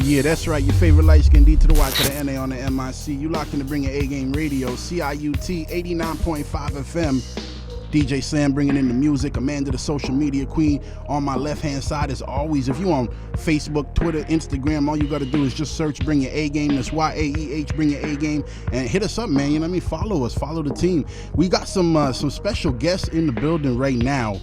Yeah, that's right. Your favorite light skin D to the Y to the NA on the MIC. You locked in to bring A Game Radio, CIUT 89.5 FM. DJ Sam bringing in the music. Amanda, the social media queen, on my left-hand side as always. If you on Facebook, Twitter, Instagram, all you got to do is just search Bring Your A Game. That's YAEH, Bring Your A Game. And hit us up, man. You know what I mean? Follow us. Follow the team. We got some special guests in the building right now.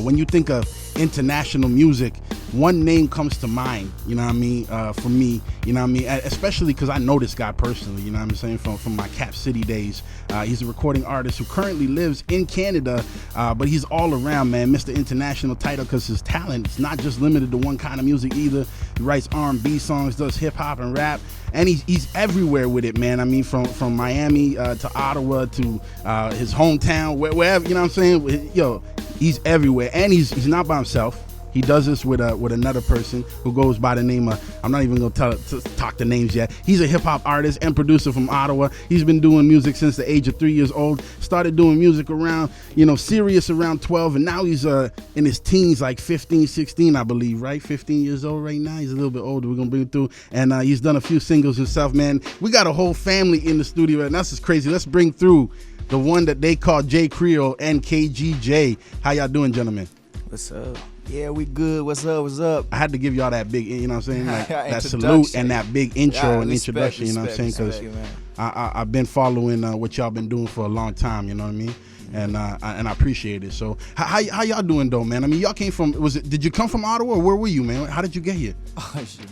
When you think of international music, one name comes to mind, you know what I mean, for me, you know what I mean, especially because I know this guy personally, you know what I'm saying, from my Cap City days. He's a recording artist who currently lives in Canada, but he's all around, man. Mr. International title because his talent is not just limited to one kind of music either. He writes R&B songs, does hip-hop and rap, and he's everywhere with it, man. I mean, from Miami to Ottawa to his hometown, wherever, you know what I'm saying? Yo, he's everywhere, and he's not by himself. He does this with another person who goes by the name of, I'm not even going to talk the names yet. He's a hip-hop artist and producer from Ottawa. He's been doing music since the age of 3 years old. Started doing music around, serious around 12, and now he's in his teens, like 15, 16, I believe, right? 15 years old right now. He's a little bit older. We're going to bring it through. And he's done a few singles himself, man. We got a whole family in the studio, and that's just crazy. Let's bring through the one that they call J Creole and KG Jay. How y'all doing, gentlemen? What's up? Yeah, we good. What's up? What's up? I had to give y'all that big, you know what I'm saying, like that salute and that big intro and introduction, you know what I'm saying, because I've been following what y'all been doing for a long time, you know what I mean, and I appreciate it. So how y'all doing though, man? I mean, y'all came from, did you come from Ottawa, or where were you, man? How did you get here? Oh, shit.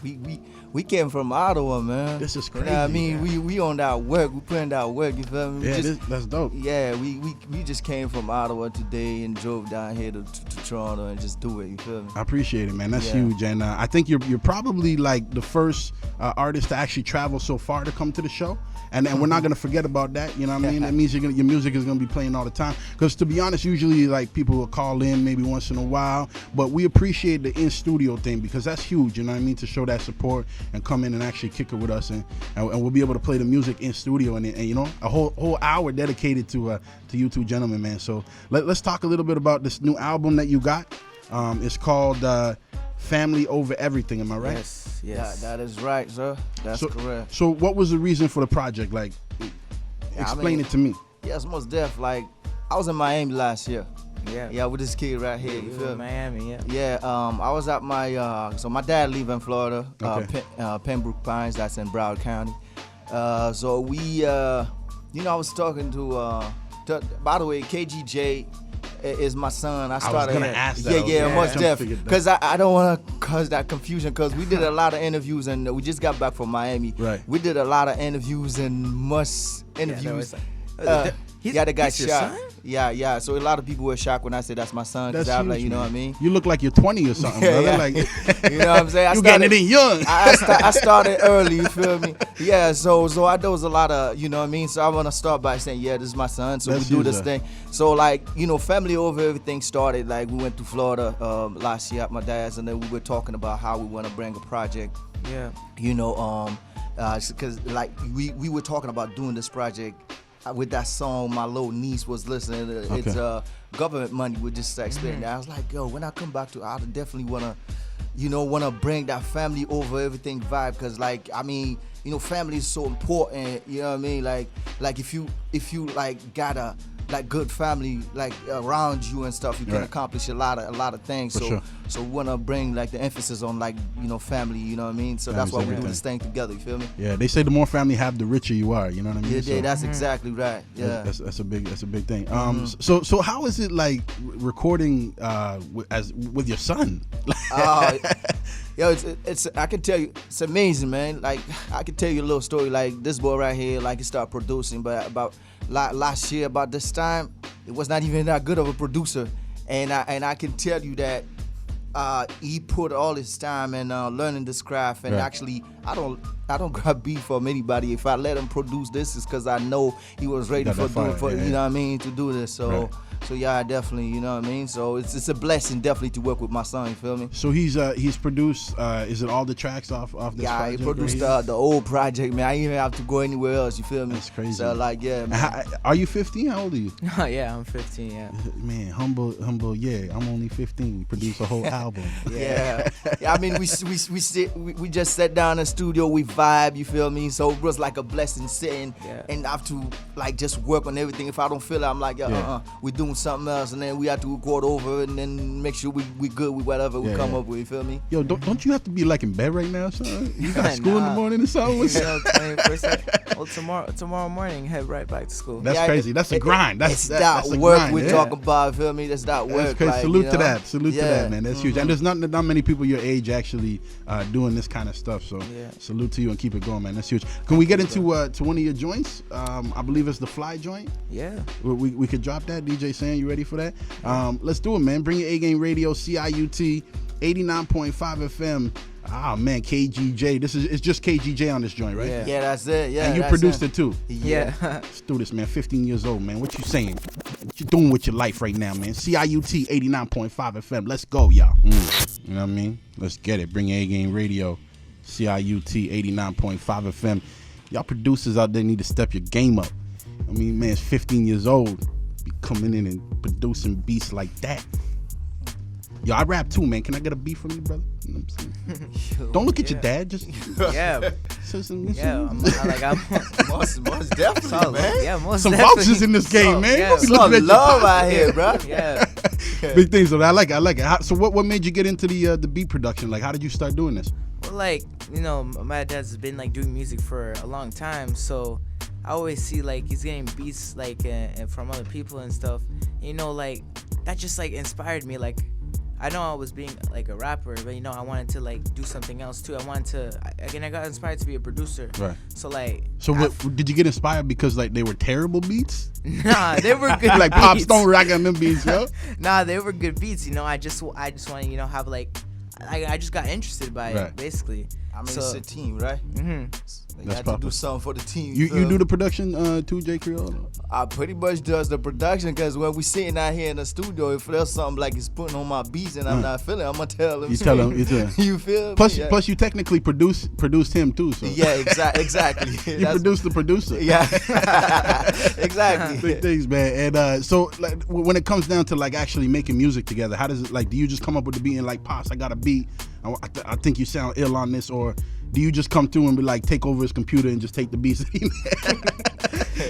We came from Ottawa, man. This is crazy. You know what I mean? We on that work. We putting that work, you feel me? Yeah, that's dope. Yeah, we just came from Ottawa today and drove down here to Toronto and just do it, you feel me? I appreciate it, man. That's huge. And I think you're probably like the first artist to actually travel so far to come to the show. And we're not going to forget about that, you know what I mean? That means your music is going to be playing all the time. Because to be honest, usually like people will call in maybe once in a while. But we appreciate the in-studio thing because that's huge, you know what I mean? To show that support and come in and actually kick it with us. And we'll be able to play the music in studio and you know, a whole hour dedicated to you two gentlemen, man. So let's talk a little bit about this new album that you got. It's called Family Over Everything, am I right? Yes. Yeah, that is right, sir. That's correct. So what was the reason for the project? Like, explain it to me. Yes, most def. Like, I was in Miami last year. Yeah, with this kid right here. You feel me? Miami, Yeah, I was at my, so my dad live in Florida, Pembroke Pines, that's in Broward County. So we, I was talking to by the way, KG Jay is my son. I was gonna ask that. Most def. Because I don't want to cause that confusion. Because we did a lot of interviews and we just got back from Miami. Right. We did a lot of interviews and interviews. The guy shot. Yeah. So a lot of people were shocked when I said that's my son. That's huge, like, you know what I mean? You look like you're 20 or something, brother. Like, you know what I'm saying? You getting it in young. I started early, you feel me? Yeah, so I there was a lot of, you know what I mean? So I want to start by saying, yeah, this is my son, so that's we do this thing. So like, Family Over Everything started, like we went to Florida last year at my dad's, and then we were talking about how we want to bring a project. Yeah. Because like we were talking about doing this project with that song my little niece was listening to. It's government money with just explaining that. I was like, yo, when I come back to, I definitely want to bring that family over everything vibe, because like, I mean, family is so important, you know what I mean? Like if you like got a like good family like around you and stuff, you can accomplish a lot of things. So we wanna bring like the emphasis on like family, you know what I mean? So that's why we do this thing together. You feel me? Yeah, they say the more family you have, the richer you are. You know what I mean? Yeah, that's exactly right. Yeah, that's a big thing. So how is it like recording with your son? Yo, it's I can tell you, it's amazing, man. Like I can tell you a little story. Like this boy right here, like he started producing, but about last year about this time, it was not even that good of a producer, and I can tell you that he put all his time in learning this craft, and actually I don't grab beef from anybody. If I let him produce this, it's because I know he was ready you know what I mean, to do this. So So yeah, definitely, you know what I mean. So it's a blessing definitely to work with my son. You feel me? So he's produced. Is it all the tracks off this Yeah, project? he produced right the old project, man. I didn't even have to go anywhere else. You feel me? That's crazy. So like, yeah, man. Are you 15? How old are you? Yeah, I'm 15. Yeah. Man, humble. Yeah, I'm only 15. Produce a whole album. Yeah. I mean, we just sat down in the studio, we vibe, you feel me? So it was like a blessing sitting and I have to like just work on everything. If I don't feel it, I'm like, we're doing something else, and then we have to go over and then make sure we good with whatever we come up with, you feel me? Yo, don't you have to be like in bed right now, son? You got school in the morning or something? You know, 21st. Well, tomorrow morning, head right back to school. That's crazy. That's a grind. That's that a work grind, we're talking about, you feel me? That's that work. That's crazy. Like, Salute you to know? that. Salute to that, man. That's huge. And there's not many people your age actually doing this kind of stuff. So salute to you and keep it going, man. That's huge. Can we get into to one of your joints? I believe it's the Fly joint. Yeah. We could drop that. DJ Sam, you ready for that? Let's do it, man. Bring your A-Game Radio, CIUT, 89.5 FM. Ah, man, KG Jay. It's just KG Jay on this joint, right? Yeah, that's it. Yeah. And you produced it too. Yeah. Let's do this, man. 15 years old, man. What you saying? What you doing with your life right now, man? CIUT 89.5 FM. Let's go, y'all. You know what I mean? Let's get it. Bring your A-Game Radio, CIUT 89.5 FM. Y'all producers out there need to step your game up. I mean, man, it's 15 years old. Be coming in and producing beats like that. Yo, I rap too, man. Can I get a beat from you, brother? You know what I'm saying? Don't look at your dad. Just most definitely, man. Yeah, most some definitely. vouchers in this game, man. Yeah, Some love out here, bro. Yeah. Big things. So I like it. So what made you get into the beat production? Like, how did you start doing this? Well, like, you know, my dad's been like doing music for a long time, so I always see like he's getting beats like from other people and stuff. You know, like that just like inspired me. Like, I know I was being like a rapper, but you know, I wanted to like do something else too. I got inspired to be a producer. Right. So like. So did you get inspired because like they were terrible beats? Nah, they were good. Like beats. Pop Stone rocking them beats, yo. Nah, they were good beats. You know, I just want to, you know, have like. I just got interested by it, basically. I mean, it's a team, right? Mm-hmm. You have to do something for the team. You do the production too, J. Creole? I pretty much does the production, because when we sitting out here in the studio, if there's something like it's putting on my beats and I'm not feeling, I'm gonna tell him. You tell him. You feel? Plus you technically produced him too. So. Yeah, exactly. You produced the producer. Yeah, exactly. Big things, man. And so like when it comes down to like actually making music together, how does it like? Do you just come up with the beat and like, Pops, I got a beat. I think you sound ill on this, or do you just come through and be like, take over his computer and just take the beats?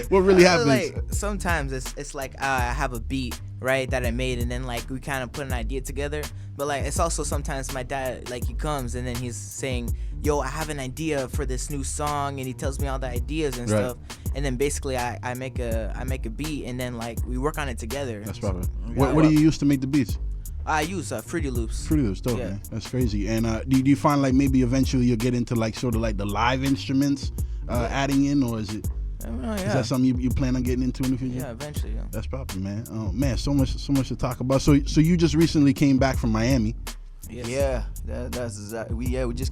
What really happens? Like, sometimes it's like I have a beat, right, that I made, and then like we kind of put an idea together. But like it's also sometimes my dad, like, he comes and then he's saying, yo, I have an idea for this new song, and he tells me all the ideas and stuff. And then basically I make a beat, and then like we work on it together. That's probably. What do you use to make the beats? I use Fruity Loops. Fruity Loops, dope, man. That's crazy. And do you find like maybe eventually you'll get into like sort of like the live instruments adding in, or is it? Is that something you plan on getting into in the future? Yeah, eventually. Yeah. That's proper, man. Oh man, so much to talk about. So you just recently came back from Miami. Yes. Yeah, that's exactly. We just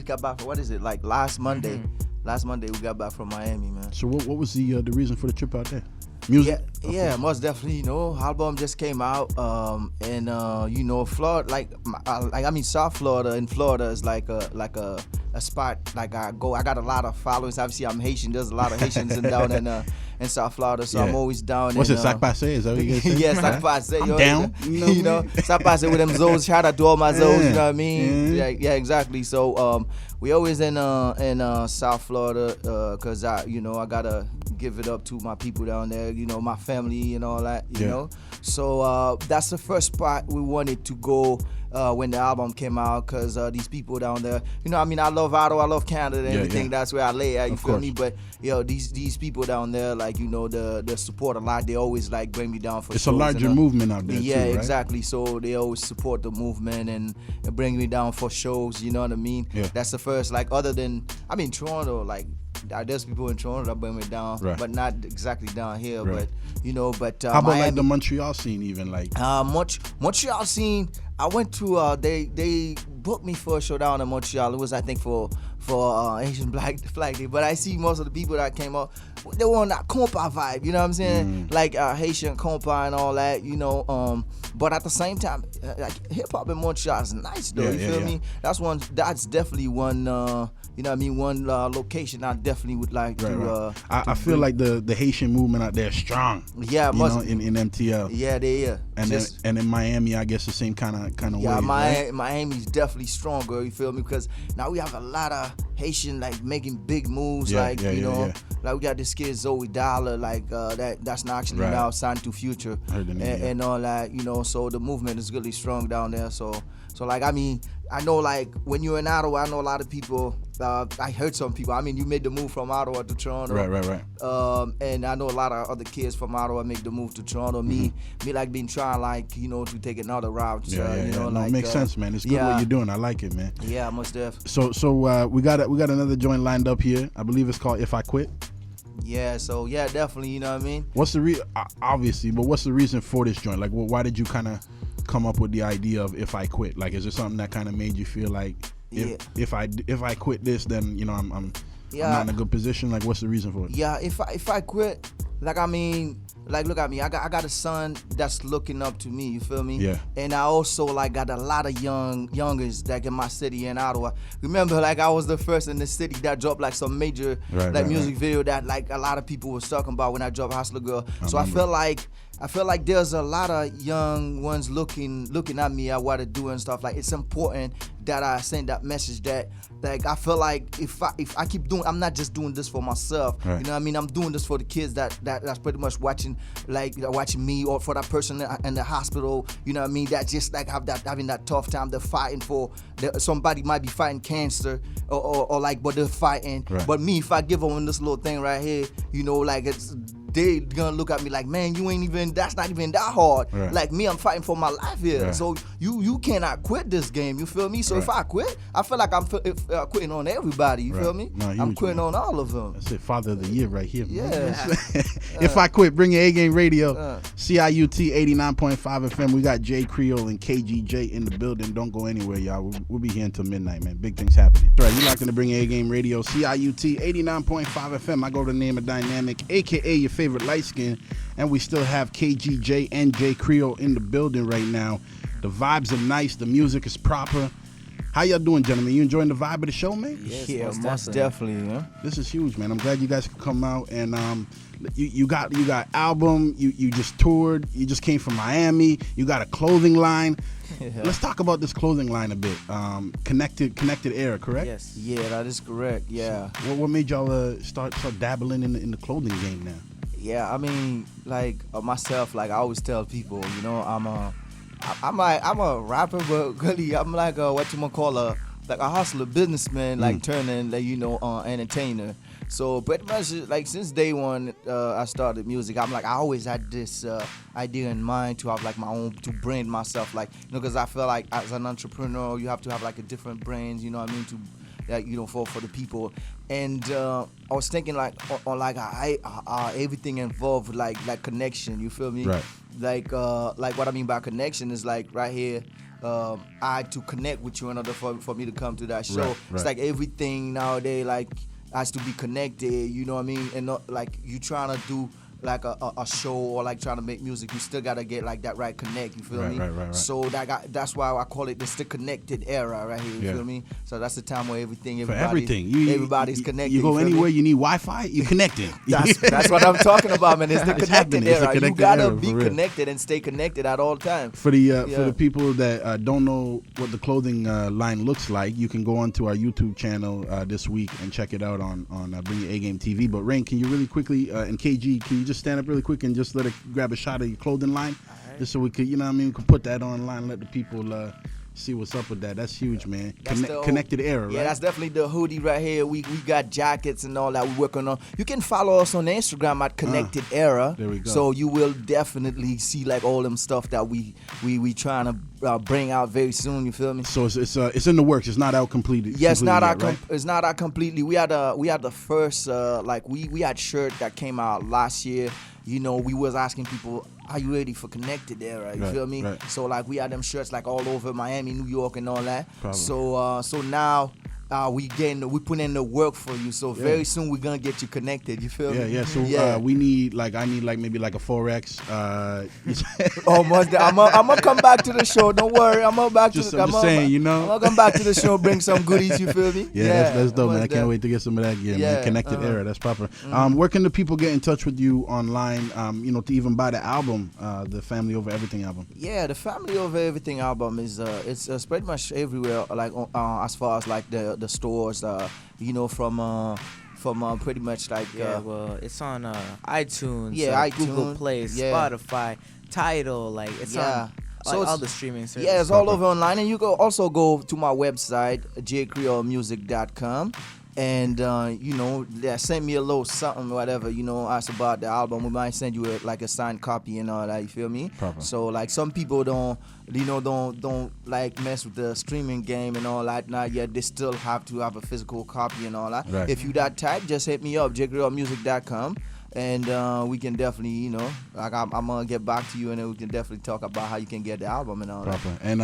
got back. What is it, like last Monday? Last Monday we got back from Miami, man. So what was the reason for the trip out there? Music? Yeah, most definitely. You know, album just came out, and you know, Florida, South Florida in Florida is like a spot. Like I got a lot of followers. Obviously, I'm Haitian. There's a lot of Haitians down in South Florida, so I'm always down. What's it, Sac Passe? Is that what you guys say? Yeah, Sac Passe. I'm down. You know, Sac Passe with them Zoes. Shout out to all my Zoes. You know what I mean? Yeah, exactly. So we always in South Florida, cause I gotta give it up to my people down there. You know, my family and all that. You know, so that's the first spot we wanted to go. When the album came out, because these people down there, you know, I mean, I love Ottawa, I love Canada and everything. That's where I lay at, you feel me? But, these people down there, like, you know, the support a lot. They always, like, bring me down for shows. It's a larger movement out there, yeah, too, right? Exactly. So they always support the movement and bring me down for shows, you know what I mean? Yeah. That's the first, like, other than, I mean, Toronto, like, there's people in Toronto that bring me down, but not exactly down here. But you know, how about Miami, like the Montreal scene, even like Montreal scene? I went to they booked me for a show down in Montreal. It was, I think, for for Haitian Black Flag Day, but I see most of the people that came up, they were on that compa vibe, you know what I'm saying? Like Haitian compa and all that, you know. But at the same time, like hip hop in Montreal is nice though. You feel me? That's definitely one. You know what I mean? One location I definitely would like to. I feel like the Haitian movement out there is strong. Yeah, you know, in MTL. Yeah, they are. And in Miami, I guess the same kind of way. Yeah, right? Miami's definitely stronger. You feel me? Because now we have a lot of Haitian like making big moves. Like we got this kid Zoe Dollar, like that's not actually now signed to Future and all that. You know, so the movement is really strong down there. So like I mean, I know like when you're in Ottawa, I know a lot of people. I heard some people. I mean, you made the move from Ottawa to Toronto. Right. And I know a lot of other kids from Ottawa make the move to Toronto. Me like been trying like you know to take another route. You know, like it makes sense, man. It's good what you're doing. I like it, man. Yeah, most def. So we got another joint lined up here. I believe it's called If I Quit. Yeah, so yeah, definitely. You know what I mean? What's the obviously, but what's the reason for this joint? Like, why did you kind of come up with the idea of If I Quit? Like, is there something that kind of made you feel like if I quit this, then you know I'm not in a good position? Like, what's the reason for it? Yeah, if I quit, like I mean, like look at me, I got a son that's looking up to me. You feel me? Yeah. And I also like got a lot of youngers like in my city in Ottawa. Remember, like I was the first in the city that dropped like some major music video that like a lot of people was talking about when I dropped Hustler Girl. So I feel like there's a lot of young ones looking at me at what I do and stuff. Like it's important that I send that message that like I feel like if I keep doing, I'm not just doing this for myself. You know what I mean? I'm doing this for the kids that's pretty much watching me, or for that person in the hospital. You know what I mean? That just like having that tough time. They're fighting for somebody might be fighting cancer or like, but they're fighting. But me, if I give them this little thing right here, you know, like they gonna look at me like, man, that's not even that hard. Like me, I'm fighting for my life here. So you cannot quit this game. You feel me? So if I quit, I feel like I'm quitting on everybody. You feel me? No, I'm quitting on all of them. That's it, Father of the Year right here. Yeah. If I Quit, bring your A-Game Radio, CIUT 89.5 FM. We got J Creole and KG Jay in the building. Don't go anywhere, y'all. We'll be here until midnight, man. Big things happening. All right, you locked in to Bring Your A-Game Radio, CIUT 89.5 FM. I go to the name of Dynamic, a.k.a. your favorite light skin, and we still have KG Jay and J Creole in the building right now. The vibes are nice. The music is proper. How y'all doing, gentlemen? You enjoying the vibe of the show, man? Yes, yeah, most definitely. Yeah. This is huge, man. I'm glad you guys could come out and you got album. You just toured. You just came from Miami. You got a clothing line. Let's talk about this clothing line a bit. Connected Era, correct? Yes. Yeah, that is correct. Yeah. So what made y'all start dabbling in the clothing game now? Yeah, I mean, like myself, like I always tell people, you know, I'm a rapper, but really I'm like what you might call a hustler, businessman, like turning like entertainer. So pretty much like since day one, I started music. I always had this idea in mind to have like my own, to brand myself, like because I feel like as an entrepreneur you have to have like a different brand, you know what I mean, to for the people. And I was thinking like on like everything involved like connection. You feel me? Right. Like what I mean by connection is like right here. I had to connect with you in order for me to come to that show. Right. It's like everything nowadays like has to be connected. You know what I mean? And not like you trying to do like a show or like trying to make music, you still gotta get like that right connect. You feel me? Right. So that's why I call it the connected era right here. You feel me? So that's the time where everybody's connected. You go anywhere, you need Wi-Fi, you connected. That's what I'm talking about, man. It's the connected era. You gotta be connected and stay connected at all times. For the people that don't know what the clothing line looks like, you can go onto our YouTube channel this week and check it out on Bring Your A-Game TV. But Rain, can you really quickly and KG, can you just stand up really quick and just let it grab a shot of your clothing line, just so we could, you know what I mean, we could put that online and let the people see what's up with that. That's huge, man. Connected Era, right? Yeah, that's definitely the hoodie right here. We got jackets and all that we're working on. You can follow us on Instagram at Connected Era. There we go. So you will definitely see like all them stuff that we trying to bring out very soon. You feel me? So it's in the works. It's not out completely. Yes, right? It's not out completely. We had the first we had shirt that came out last year. You know, we was asking people, are you ready for Connected Era? You feel me? Right. So like we had them shirts like all over Miami, New York, and all that. Probably. So now we put in the work for you. So very soon we're gonna get you connected. You feel me? Yeah. So we need I need maybe like a 4X. Almost. I'm gonna come back to the show. Don't worry. I'm gonna saying, you know. I'm gonna come back to the show. Bring some goodies. You feel me? Yeah, that's dope, man. I can't wait to get some of that gear, man. Connected Era. That's proper. Where can the people get in touch with you online? To even buy the album, the Family Over Everything album. Yeah, the Family Over Everything album is it's pretty much everywhere. Like as far as like the stores, from pretty much like it's on iTunes, iTunes, Google Play, Spotify, Tidal, like it's on all the streaming services. Yeah, it's all over online, and you can also go to my website jcreolmusic.com. And send me a little something, whatever, ask about the album. We might send you a signed copy and all that. You feel me? Proper. So like some people don't like mess with the streaming game and all that. Not yet. They still have to have a physical copy and all that. Right. If you that type, just hit me up jcreolmusic.com. And we can definitely, I'm gonna get back to you, and then we can definitely talk about how you can get the album and all Proper. that. And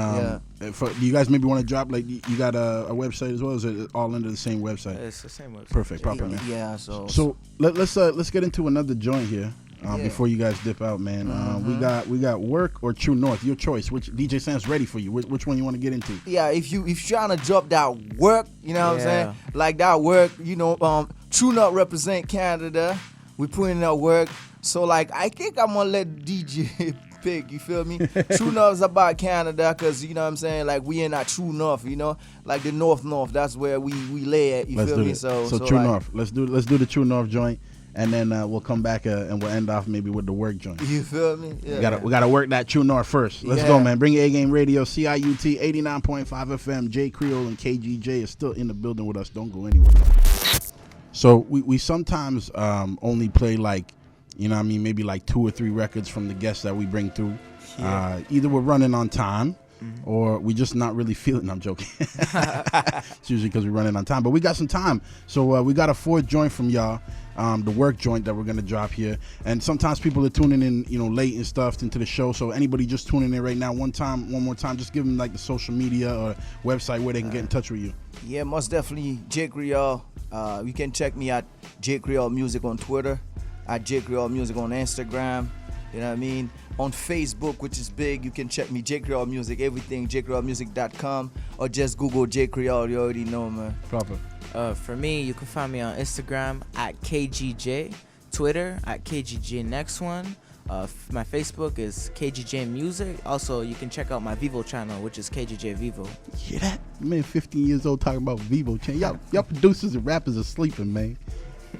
do you guys maybe want to drop you got a website as well? Or is it all under the same website? It's the same website. Perfect. Proper, man. Yeah. So let's get into another joint here. Before you guys dip out, man. We got Work or True North. Your choice. Which DJ Sam's ready for you. Which one you want to get into? Yeah, if you're trying to drop that work, you know what I'm saying? Like that work, True North represent Canada. We put in that work. So like I think I'm gonna let DJ pick, you feel me? True North is about Canada, cause you know what I'm saying, like we in that True North, like the North, that's where we lay at, you feel me? So True North. Let's do the True North joint, and then we'll come back and we'll end off maybe with the work joint. You feel me? Yeah. We gotta work that True North first. Let's go, man. Bring your A-Game Radio, CIUT 89.5 FM. Jay Creole and KG Jay is still in the building with us. Don't go anywhere. So we sometimes only play maybe like 2 or 3 records from the guests that we bring through. Either we're running on time or we just not really feeling. I'm joking. It's usually because we're running on time, but we got some time. So we got a 4th joint from y'all, the work joint that we're gonna drop here. And sometimes people are tuning in, late and stuff into the show. So anybody just tuning in right now, one more time, just give them like the social media or website where they can get in touch with you. Yeah, most definitely Jay Creole. You can check me at Jay Creole Music on Twitter, at Jay Creole Music on Instagram. You know what I mean? On Facebook, which is big, you can check me, Jay Creole Music, everything, jcreolmusic.com, or just Google Jay Creole. You already know, man. Proper. For me, you can find me on Instagram at KGJ, Twitter at KGJ Next One. My Facebook is KGJ Music. Also, you can check out my Vivo channel, which is KGJ Vivo. Yeah, that man, 15 years old talking about Vivo channel. Y'all producers and rappers are sleeping, man.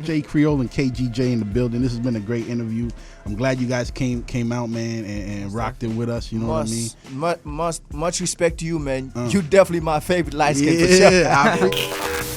Jay Creole and KGJ in the building. This has been a great interview. I'm glad you guys came out, man, and rocked it with us. You know what I mean? Much respect to you, man. You definitely my favorite light skin for sure.